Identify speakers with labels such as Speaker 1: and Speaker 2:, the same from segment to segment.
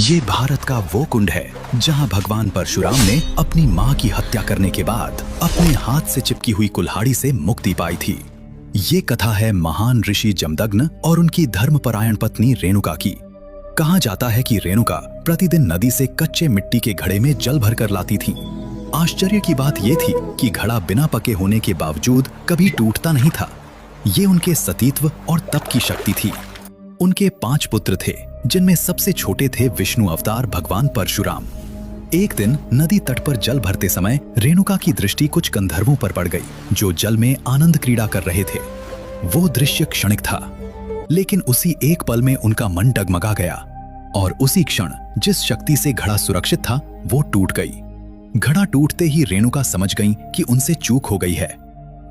Speaker 1: ये भारत का वो कुंड है जहां भगवान परशुराम ने अपनी मां की हत्या करने के बाद अपने हाथ से चिपकी हुई कुल्हाड़ी से मुक्ति पाई थी। ये कथा है महान ऋषि जमदग्नि और उनकी धर्मपरायण पत्नी रेणुका की। कहा जाता है कि रेणुका प्रतिदिन नदी से कच्चे मिट्टी के घड़े में जल भरकर लाती थीं। आश्चर्य की बात यह थी कि घड़ा बिना पके होने के बावजूद कभी टूटता नहीं था। ये उनके सतीत्व और तप की शक्ति थी। उनके 5 पुत्र थे, जिनमें सबसे छोटे थे विष्णु अवतार भगवान परशुराम। एक दिन नदी तट पर जल भरते समय रेणुका की दृष्टि कुछ गंधर्वों पर पड़ गई, जो जल में आनंद क्रीड़ा कर रहे थे। वो दृश्य क्षणिक था, लेकिन उसी एक पल में उनका मन डगमगा गया और उसी क्षण जिस शक्ति से घड़ा सुरक्षित था वो टूट गई। घड़ा टूटते ही रेणुका समझ गई कि उनसे चूक हो गई है।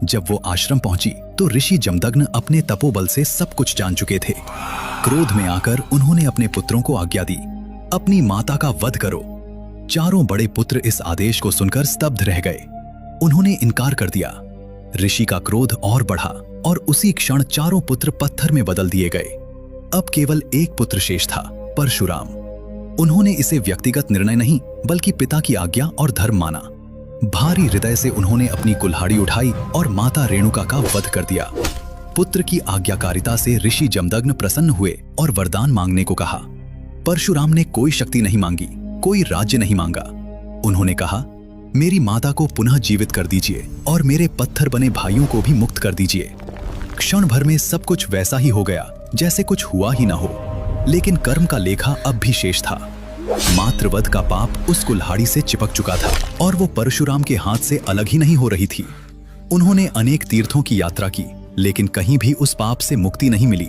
Speaker 1: जब वो आश्रम पहुंची तो ऋषि जमदग्नि अपने तपोबल से सब कुछ जान चुके थे। क्रोध में आकर उन्होंने अपने पुत्रों को आज्ञा दी, अपनी माता का वध करो। चारों बड़े पुत्र इस आदेश को सुनकर स्तब्ध रह गए। उन्होंने इनकार कर दिया। ऋषि का क्रोध और बढ़ा और उसी क्षण चारों पुत्र पत्थर में बदल दिए गए। अब केवल एक पुत्र शेष था, परशुराम। उन्होंने इसे व्यक्तिगत निर्णय नहीं बल्कि पिता की आज्ञा और धर्म माना। भारी हृदय से उन्होंने अपनी कुल्हाड़ी उठाई और माता रेणुका का वध कर दिया। पुत्र की आज्ञाकारिता से ऋषि जमदग्नि प्रसन्न हुए और वरदान मांगने को कहा। परशुराम ने कोई शक्ति नहीं मांगी, कोई राज्य नहीं मांगा। उन्होंने कहा, मेरी माता को पुनः जीवित कर दीजिए और मेरे पत्थर बने भाइयों को भी मुक्त कर दीजिए। क्षण भर में सब कुछ वैसा ही हो गया जैसे कुछ हुआ ही ना हो। लेकिन कर्म का लेखा अब भी शेष था। मातृवध का पाप उस कुल्हाड़ी से चिपक चुका था और वो परशुराम के हाथ से अलग ही नहीं हो रही थी। उन्होंने अनेक तीर्थों की यात्रा की, लेकिन कहीं भी उस पाप से मुक्ति नहीं मिली।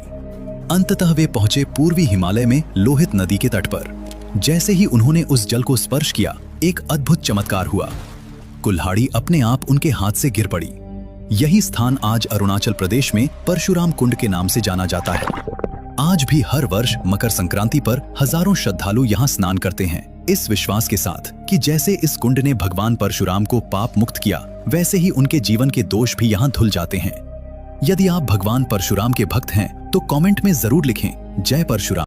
Speaker 1: अंततः वे पहुंचे पूर्वी हिमालय में लोहित नदी के तट पर। जैसे ही उन्होंने उस जल को स्पर्श किया, एक अद्भुत चमत्कार हुआ। कुल्हाड़ी अपने आप उनके हाथ से गिर पड़ी। यही स्थान आज अरुणाचल प्रदेश में परशुराम कुंड के नाम से जाना जाता है। आज भी हर वर्ष मकर संक्रांति पर हजारों श्रद्धालु यहाँ स्नान करते हैं, इस विश्वास के साथ कि जैसे इस कुंड ने भगवान परशुराम को पाप मुक्त किया, वैसे ही उनके जीवन के दोष भी यहाँ धुल जाते हैं। यदि आप भगवान परशुराम के भक्त हैं तो कमेंट में जरूर लिखें, जय परशुराम।